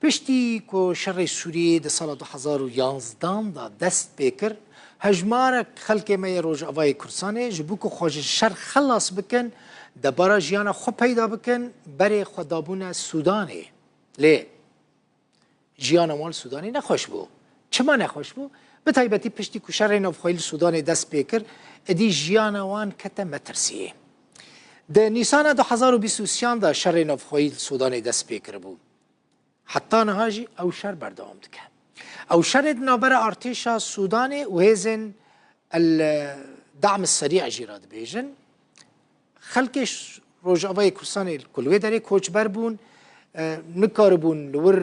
پشتی که شر سوریه در سال 2011 دا دست بکر هجمار خلق ما روجاوای کردستان جبو که خوش شر خلاص بکن دبارا جیانا خو پیدا بکن برای خدابون سودانه لی جیانا مال سودانی نخوش بو چما نخوش بو به تایبتی پشتی که شر نوفخایل سودان دست بکر ادی جیانا وان کتا مترسیه ده نیسان 2023 دا شر نوفخایل سودان دست بکر بو حتی نهاجی او شر بردوام دکه او شر نابر ارتشا سودان وهزن الدعم السريع جيراد بيجن خلقش روجاوای کردستان کلوی داره کوچبر بون نکاربون لور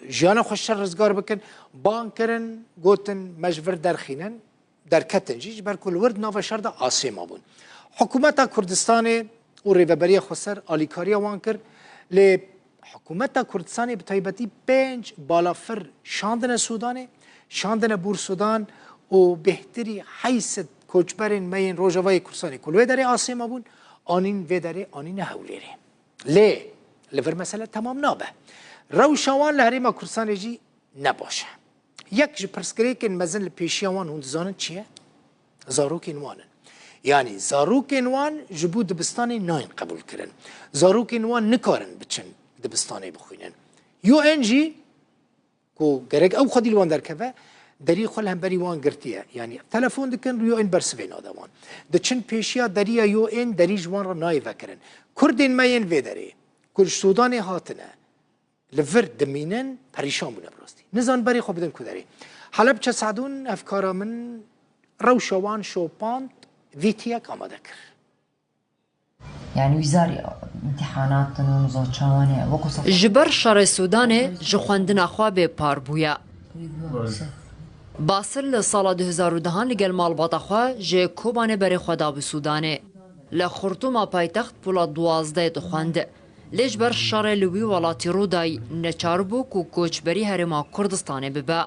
جیانا خوش رزگار بکن بان کرن گوتن مجبر درخینن در کتن جیج بر کل ورد ناو شرد آسیما بون حکومت کردستان و ریوبری خسر آلیکاری وان کرد لی حکومت کردستان بتایبتی 5 بالافر شاندن سودانه شاندن بور سودان و بهتری حیث کوچبرین مین روجاوای کردستان کلوی داره آسیما بون آنین و داره آنین هولیره لی لور مسئله تمام نابه روشوان لحریم کردستان جی نباشه یک جی پرسکری که مزن پیشیوان هون زانن چیه؟ زاروک انوانن یعنی زاروک انوان جبو دبستانی ناین قبول کرن زاروک انوان نکارن بچن دبستانی بخوینن یو ان جی کو گرگ او خودی لوان در که دری خل هم بری وان گرتیه یعنی تلفن دکن یو ان برسوین آدمان دچن پیشیا دری یو ان دری جوان را نای وکرن کردین مین و داری کرد سودانی هاتنه لفر دمینن پریشان بونه براستی نزان بری خوب بدن کداری حالا بچه سعدون افکارا من روشوان شوپاند ویتیک آماده کر يعني وزارة امتحانات ومزوجانة وقصة جبر شر سودان جخواندنا خواب پاربویا باصل لسال 2010 لگل مالبات خوا جه کوبانه بری خدا به سودانه لخرطوم پایتخت پولا 12 دخواند لیج بر شر لوی ولاتی رو دای نچاربو کو کوچبری هرما کردستانه ببا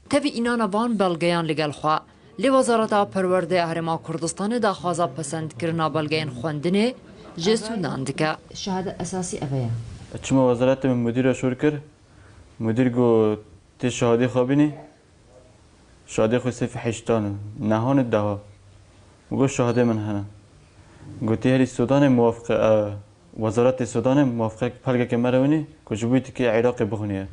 تبی اینا نوان بلگیان لگل خوا لی وزارت پرورده هرما کردستانه دا خوازا پسند کرنا بلگیان خواندنه جه سودان دکه شهادة أساسي أبيا چما وزارت من مدیر شور کر مدیر گو تی شهادی خوابینی شهادی خوی سیف حشتانه نهان دوا گو شهاده من هنه گو تی هری سودان موافق وزارت سودان موافقه پلگه که مرونی کجبویی که عراق بخونیه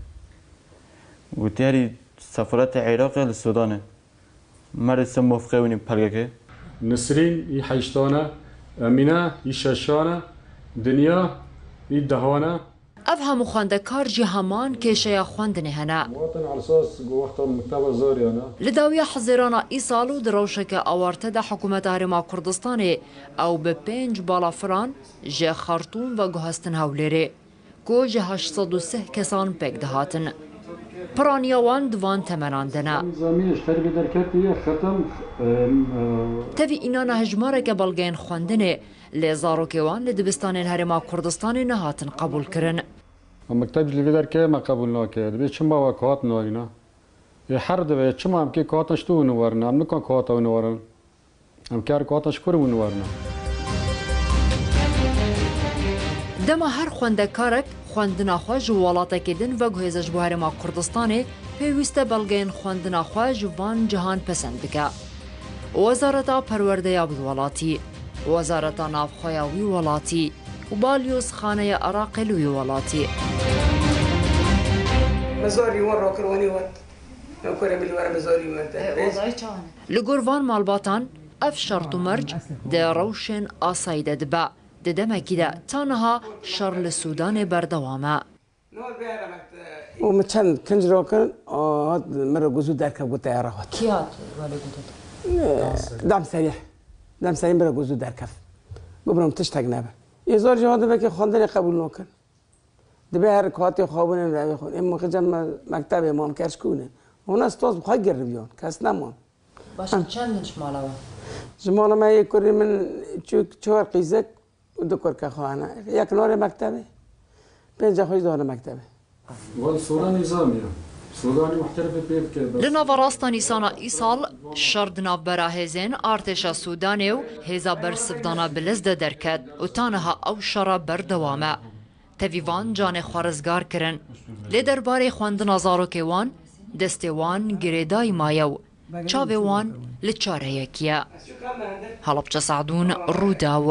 گو تی هری سفارت عراق لسودانه مرس موافقه ونی پلگه که نسرین ای حشتانه امینه ای ششانه دنیا ای دهانه افهم خواندکار جی همان کشه خواندنه هنه مواطن على اساس وقت مكتبه زاري انا لداوی حزیرانا ای سالو دروشک آورته ده حکومت هرما کردستانه او به 5 بالافران جه خرطوم و گوهستن هولیره کو جه 803 کسان پک دهاتن پرانیاوان دوان تمراندنه نظامی اشتری بدر کرتی ختم تبی اینا نهجماره که بلگین خواندنه لزاروکیوان لدبستان هرما کردستان نهاتن قبول کرن مكتب اللي بدر كه ما قبولنا كه بي چما وقات نورینا هر دو چما هم که کاتش تو نورنا هم نکن کاتا نورن هم که کاتش کرو نورنا دما هر خوندکارک خواندنا خو جوالاته کدن و گهیزش بو هرما کردستان پیوسته بلگین خواندنا خو جوان جهان پسند که وزارت پرورده یابد ولاتی وزارت نافخویاوی ولاتی و بالیوز خانه عراق لوی ولاتی مزاری وان را کروانی وان نکره بلی ورا مزاری وان وضعي چانه لگروان مالباتان اف شرط و مرج ده روشن آسایده دبا ده دمکی ده تانها شر لسودان بردوامه ومتشان كنج روكن هاد مرة جزء ذاك أبو تيارة كيات ولا قلت دام سريع مرة جزء ذاك قبلهم تشتاق نابه يزور جهاد بك خاندني قبول نوكن دبي هركاتي خابون ربي خون إما خجم مكتب إمام كرشكونه هنا استاذ بخاي جربيان كاس نمان باش چندش مالوا زمان ما يكوري من چوار قيزك ودكور كخانة يك نور مكتبه بينجا خوش دار مكتبه والسودان نظامية سودانی محترف بيب که لناو راستا نیسانا ایسال شرد ناو براهزین ارتشا سودانیو هزا برسفدانا بلزده درکد و تانها او شرا بردوامه تەویڤان جانێ خوارزگار kirin. Lê derbarê xwendina zarokê wan, destê wan girêdayî maye û çavê wan li çareyekî ye. Helebca Sacdûn Rûdaw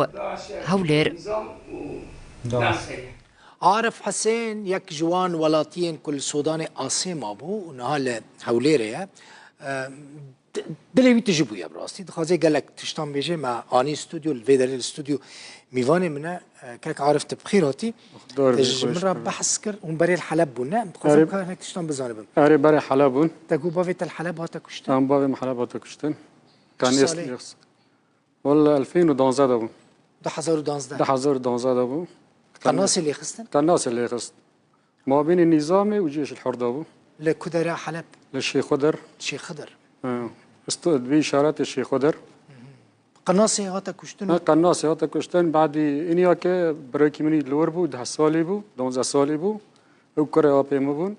Hewlêr. عارف حسين يك جوان ولاتين كل سوداني عاصمة أبو ونهال هوليريا دلوي تجيبوا يا براستي دخازي قال لك تشتم بيجي مع اني استوديو الفيدر الاستوديو ميفاني منا كاك عارف تبخيراتي مرة بحث كر ونبري الحلب بنا دخازي كاك تشتم بزانبم اري بري حلبون تقول بافيت الحلب هاتا كشتن ام بابي حلب هاتا كشتن كان يخص والله 2012 دابو ده حزار ودانزده ده 2012 دابو قناص اللي خستن الناس اللي يخص ما بين النظامي وجيش الحر دابو لكدراء حلب للشيخ خضر شيخ خضر استود بي اشارات الشيخ خضر قناصي هاتا كشتن قناصي هاتا كشتن بعد انياك بريكي مني لور بو 10 سالي بو 12 سالي بو وكره ابي مبون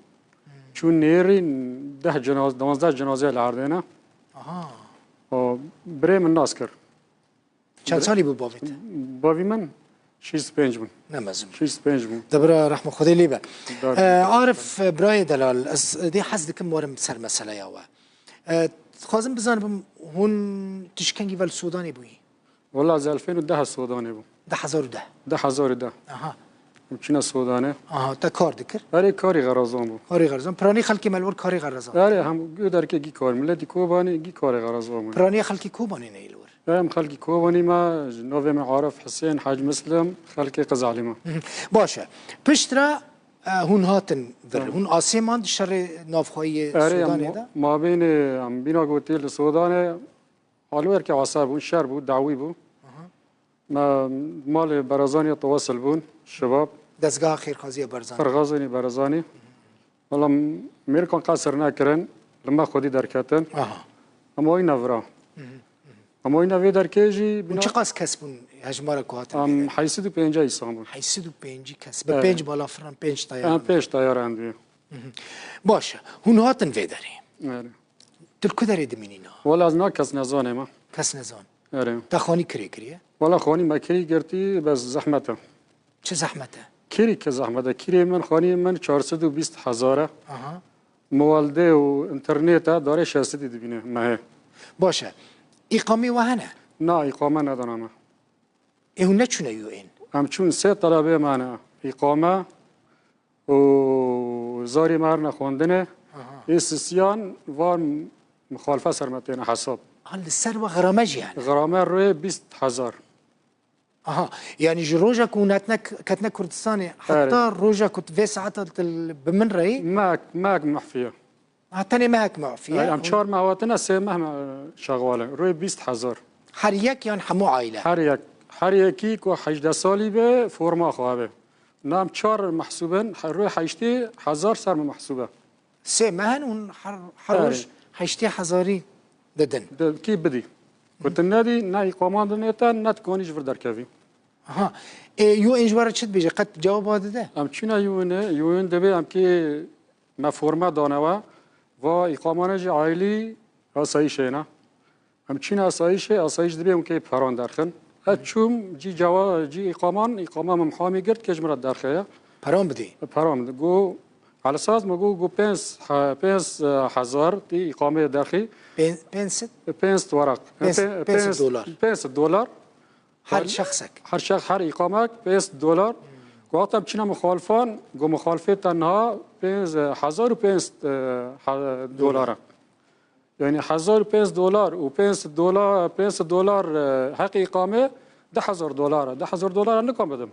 چون نيرين 10 جنازه 12 جنازه العردنا بريم الناس كر چند سالی بود باویت؟ باوی من 65 بون نمازم 65 بون دبرا رحمه خدای لیبه عارف برای دلال از دی حس دکم وارم سر مسئله یا خوازم بزنم هون تشکنگی ول سودانی بویی والله از 2010 سودانی بو 10,010 10,010 اها چینا سودانه تا کار دکر اره کاری غرازان بو کاری غرزان پرانی خلکی ملور کاری غرزان اره هم گودر که گی کار ملتی کوبانی گی کاری غرازان بو پرانی خلکی کوبانی نیلور هم خلکی کوبانی ما نوی معارف حسین حاج مسلم خلکی قزعلی ما باشه پشترا هون هاتن در هون آسیمان شر نافخوی سودانی ده ما بین هم بینا گوتیل سودانه حالویر که عصاب بون شهر بود دعوی بود ما مال برزانی تواصل بون شباب دستگاه خیرخوازی برزانی فرغازانی برزانی والله میرکن قصر نکرن لما خودی درکتن اما این نورا اما این نوی درکیجی چه قاس کسبون هجمار کوهات ام 850 انسان بود 850 کس به 5 بالا فرن 5 تایر 5 تایر اندی باشه هون هاتن ویداری آره تل کدری دمینینا والله از نا کس نزانه ما کس نزان آره تا خانی کریه والله خانی مکری گرتی بس زحمته چه زحمته کری که زحمته کری من خانی من 420,000 موالده و اینترنت داره 600 بینه ما باشه اقامه وهنه نه اقامه ندارم ایو نچونه یو این هم چون سه طلبه منه اقامه و زاری مرن خوندنه استسیان و مخالفه سرمتین حساب هل سر و غرامه جیان غرامه روی 20,000 يعني روجا كونتنا كتنا كردستاني حتى روجا كنت في ساعات بمن رأي ماك محفيه حتى ماك معفيه ام 4 مواتنا سه مهما شغاله روی 20,000 حريك يعني حمو عائله هر یکی که 18 سالی به فرما خوابه نام 4 محسوبن روی 8,000 سر محسوبه سه مهن اون حروش 8,000 ددن کی بدی كنت النادي نا اقامه دنيتا نا تكونيش في دركافي يو انجوار تشد بيجي قد جواب هذا ده ام تشينا يون دبي ام كي ما فورما دانوا و اقامه عائلي اسايشينا ام تشينا اسايش دبي ام كي فران درخن اتشوم جي اقامه محامي قرت كجمره درخيه فران بدي فران جو على اساس ما جو 5,000 دي اقامه داخلي 5 ورق 5 دولار هر شخصك هر اقامه 5 دولار وقتا بچنا مخالفان جو مخالفه تنها 5,005 دلار يعني 1,005 دولار و 5 دولار حق اقامه 10,000 دلار 10,000 دلار نکام بدم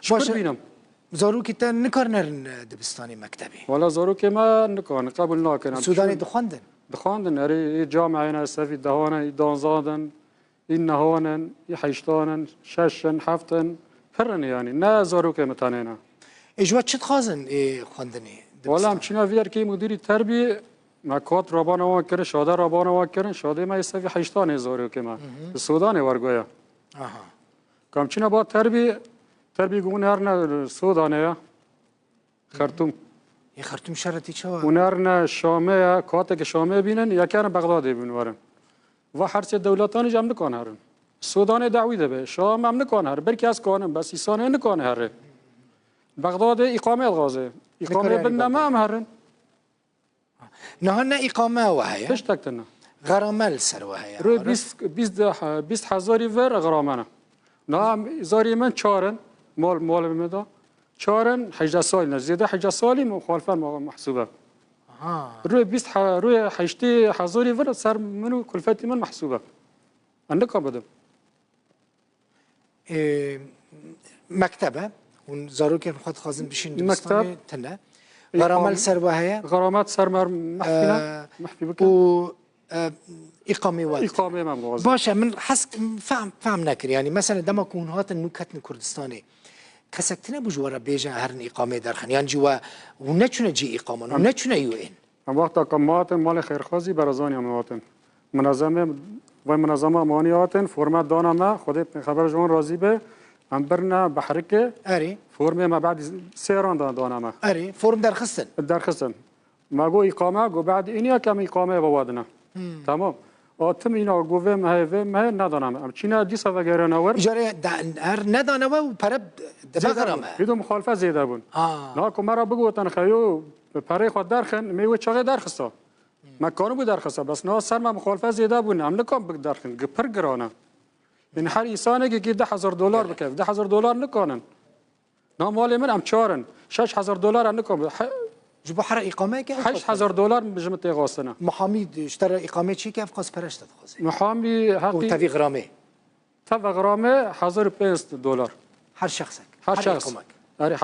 شو بینم زارو که تا نکارنرن دبستانی مکتبی ولا زارو که ما نکان قبول نکنم سودانی دخواندن اری جامعه نسفی دهانن دانزادن این نهانن حیشتانن ششن هفتن فرن يعني نه زارو که متانینا اجوا چت خازن خواندنی ولا هم چینا ویر که مدیری تربیه ما کات رابانه وا کرد شاده رابانه وا کرد شاده ما استفی حیشتان زارو که ما سودان ورگویا کام چینا با تربیه گونه هر نه سودانه خرطوم یه خرطوم شرطی چه و نه شامه کاته که شامه بینن یا کار بغداد بینورن و هر سه دولتانی جمع نکن هرن سودان دعوی دبه شام هم نکنه هر برکی از کنم بس ایسانه نکنه هره بغداد اقامه الغازه اقامه نکنه بن ما هم هرن نهان اقامه وهي فش تكتنا غرامه السر وهي روی 20 هزاری ور غرامانه نه زاری من چارن مال مدا چارن 18 سال نه زیاده 18 سالی مخالفه محسوبه روی 20 روی 8 هزاری ور سر منو کلفتی من محسوبه عندك بدم مكتبه ونزاروك خد خازن بشين دبستاني تنا غرامه السر وهي غرامات سر محفله محفي بك و إقامة وقت إقامة ممغاز باشا من حس فهم نكر يعني مثلا دما كون هات النكت كردستاني كسكتنا بجوارا بيجا هرن إقامة درخن يعني جوا ونچونه جي إقامة ونچونه يو إن هم وقت قمات مال خيرخازي برزاني امواتن منظمه و منظمه امانياتن فرمات دانا ما خود خبر جوان راضي به هم برنا بحركه أري فرمه ما بعد سيران دانا ما أري فورم درخستن درخستن ما جو إقامة جو بعد إنيا كم إقامة بوادنا تمام آتم اینا گویم هی ندانم ام چینا دیسا و گرانه ور اجاره هر ندانه و پرب دبغرامه بیدو مخالفه زیده بون نه که مرا بگو تن خیو پره خود درخن میوه چاقه درخستا مکانو بود درخستا بس نه سر ما مخالفه زیده بون ام نکام بگ درخن پر گرانه این هر انسانی که $10,000 بکف $10,000 نکنن نه مال من ام چارن $6,000 نکام جبو حرق إقامة كيف $8,000 بجمت غاستنا محامي اشترى إقامة شيء كيف قاس برشت تخوزي محامي حقي وتفي غرامة تفي غرامه $1,500 هر شخصك هر شخص إقامك آره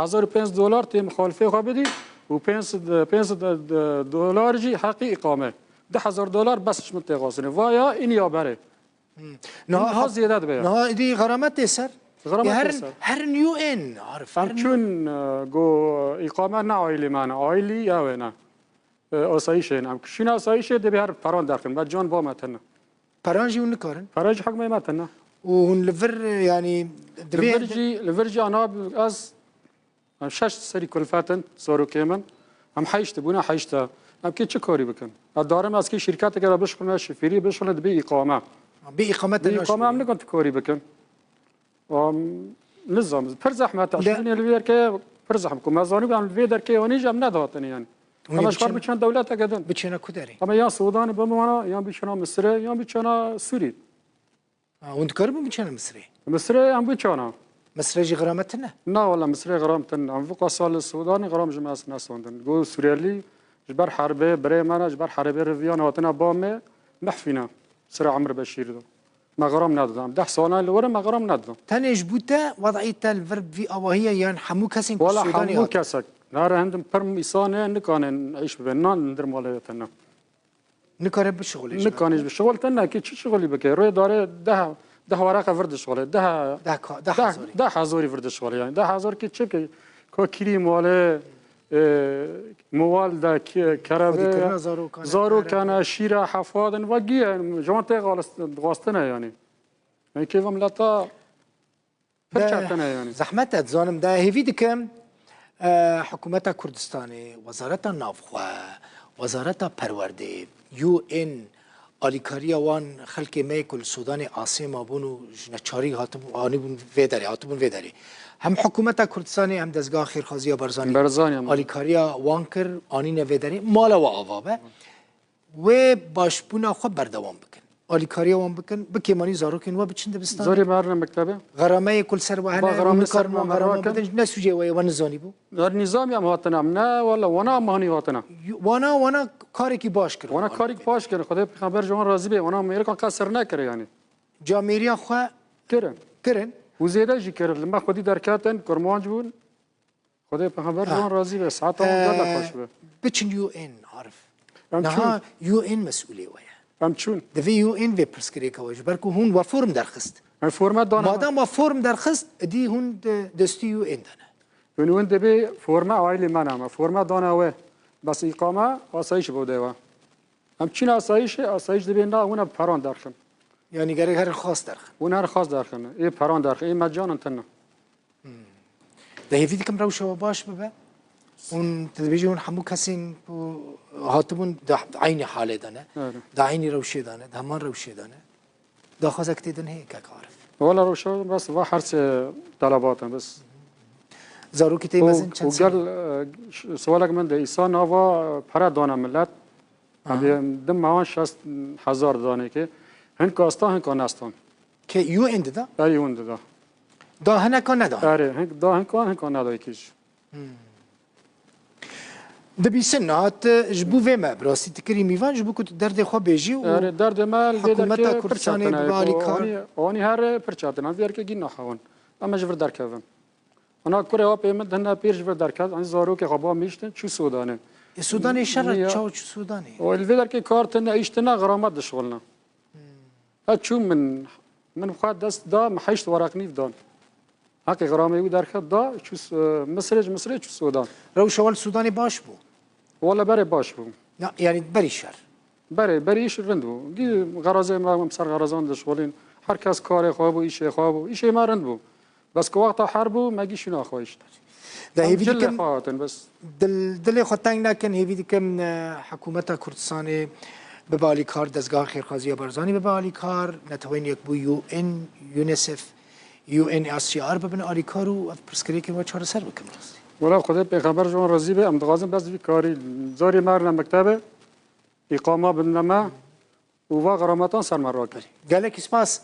$1,500 تی مخالفه خواه بدی و $5 جی حقی اقامه $10,000 بس شمت غاستنا وایا این یا بره نه زیاده بیا نه دي غرامات تسر غرامات تسر هر نيو إن عارف چون گو اقامه نه عائلی من عائلی یا نه آسایشه نه کشین آسایشه دی بهر پران درکن بعد جان با متن برانجي ونكارن فرج حق ما متن ونلفر يعني لفرجي انا از شش سری کلفتن زارو کمن هم حیشت بونا حیشت هم که چه کاری بکن دارم از که شرکت که بشکن شفری بشکن به اقامه بإقامة هم نکن کاری بکن نظام پر زحمت عشان الویر که پر زحمت کو مزانی به الویر در که ونیج هم نداتن يعني اما شکار بچن دولت قدن بچنا کداری اما یا سودان بمانا یا بچنا مصر یا بچنا سوری وانت كربو بچنا مصري مصر هم بچنا مصر جي غرامتنا لا والله مصر غرامتن هم فوق سال السودان غرام جماعه ناسوندن جو سوريالي جبر حربه بري مانا جبر حربه رفيان وطنا بامه محفينا سرع عمر بشير دو ما غرام ندادم 10 سال لورا ما غرام ندادم تنج بوتا وضعية الفرب في أواهية يعني حمو كسين ولا حمو كسك نار عندهم برم إنسانه نكان نعيش ببنان ندر ماليتنا نكارب بالشغل نكانش بالشغل تنا كي شو شغلي بكي روي داره ده ورقه ورد شغله ده هزاري ورد شغله يعني 10,000 كي تشكي كو كريم ولا موال دا كربه زارو كان شيرا حفاظن وجيه جوانتي غاستنا يعني كيف ملتا فرشتنا يعني زحمتها زانم ده هيفيدكم حكومة كردستاني وزارة النافخوا وزارة پرورده يو ان آلیکاریا وان خلق میکل سودان آسیما بونو نچاری هاتم آنی بون ویداری هاتمون ویداری هم حکومت کردستانی هم دستگاه خیرخوازی برزانی آلیکاریا وان کر آنی نویداری مالا و آوابه و باش بونا خود بردوام بکن آلیکاریا وان بکن بکیمانی زاروکین و بچند بستان زاری مارنا مکتبه غرامه کل سر و هنه غرامه سر و غرامه بدن نسوجه و نزانی بو در نظامی هم هاتنا نه ولا وانا مهنی هاتنا وانا کاری کی باش کرد وانا کاری باش کرد خدا پیغمبر جوان راضی به وانا میره کان قصر نکره یعنی جامعه خو کرن و زیاده جی کرد لما خودی در کاتن کرمانج بون خدا پیغمبر جوان راضی به ساعت هم دل خوش به بچن یو ان عارف نه یو ان مسئولی ویا هم چون دوی یو ان و پرسکری کوج برکو هون و فرم درخست فرمت دانه مادام و فرم درخست دی هون دستی یو ان دانه ونون دبی فرم عائلی منام فرم دانه و بس اقامه آسایش بوده و هم چین آسایش دبی نه اون پران درخم یعنی گره هر خاص درخم اون هر خاص درخم ای پران درخم ای مجان انتنا ده هیوی کم روش و باش ببه اون تدبیجون همو کسین هاتبون عینی حاله دانه ده عینی روشه دانه ده همان روشه دانه داخوازك تيدن هيك عارف ولا روشا بس وحرس طلباتهم بس زاروكي تي مزن چند سال وقال سوالك من ده إيسان هوا برا دانا ملت دم معان 60,000 دانه که هنك استان هنك نستان كي يو اند دا أي وند ده دا هنا كان ندا آره هنك ندای کیش دبي سنات جبو فيما براسي تكري ميفان جبو كنت درد خو بيجي آره درد مال حکومت بیدر که کردستان پرچاتنه ببالی کار. آنی هر پرچاتنه بیار که گین نخوان اما جبر در کردم أنا كره ها پیمد هننا پیر جبر در کرد آن زارو که خبا میشتن چو سودانه السوداني شر نيا. تشاو السوداني و الفيدر که کارتنا ایشتنا غرامت دشغلنا هتشو من خد دست دا محيشت ورق نيف دان هاكي غرامي ودار خد دا شو مصري شو سودان رو شوال السوداني باش بو ولا بري باش بو لا يعني بري شر بري ايش رندو جي غرازه ما مسر غرازان دشغلين هر کس کار خواب و ایش ما رند بو بس که وقت حربو ما جيش ناخويش ده هيفي جل كم خاطن بس دل خطنگ لكن هيفي كم حكومت كردستان ببالي كار دزگاه خيرخازي برزاني ببالي كار نتوين يكبو يو ان يونيسف يو ان اس سي ار ببن آلي كارو برسكري كم وچار سر بكم راستي ولا خدا پیغمبر جون رضی به ام دغازم بس في کاری زاری مرنا مکتبه اقامه بالنما و غرامتان سر مراکز قالك اسماس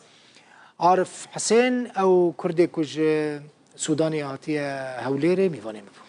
عارف حسين او كردي كوج سوداني عطيه هوليري ميفاني مفو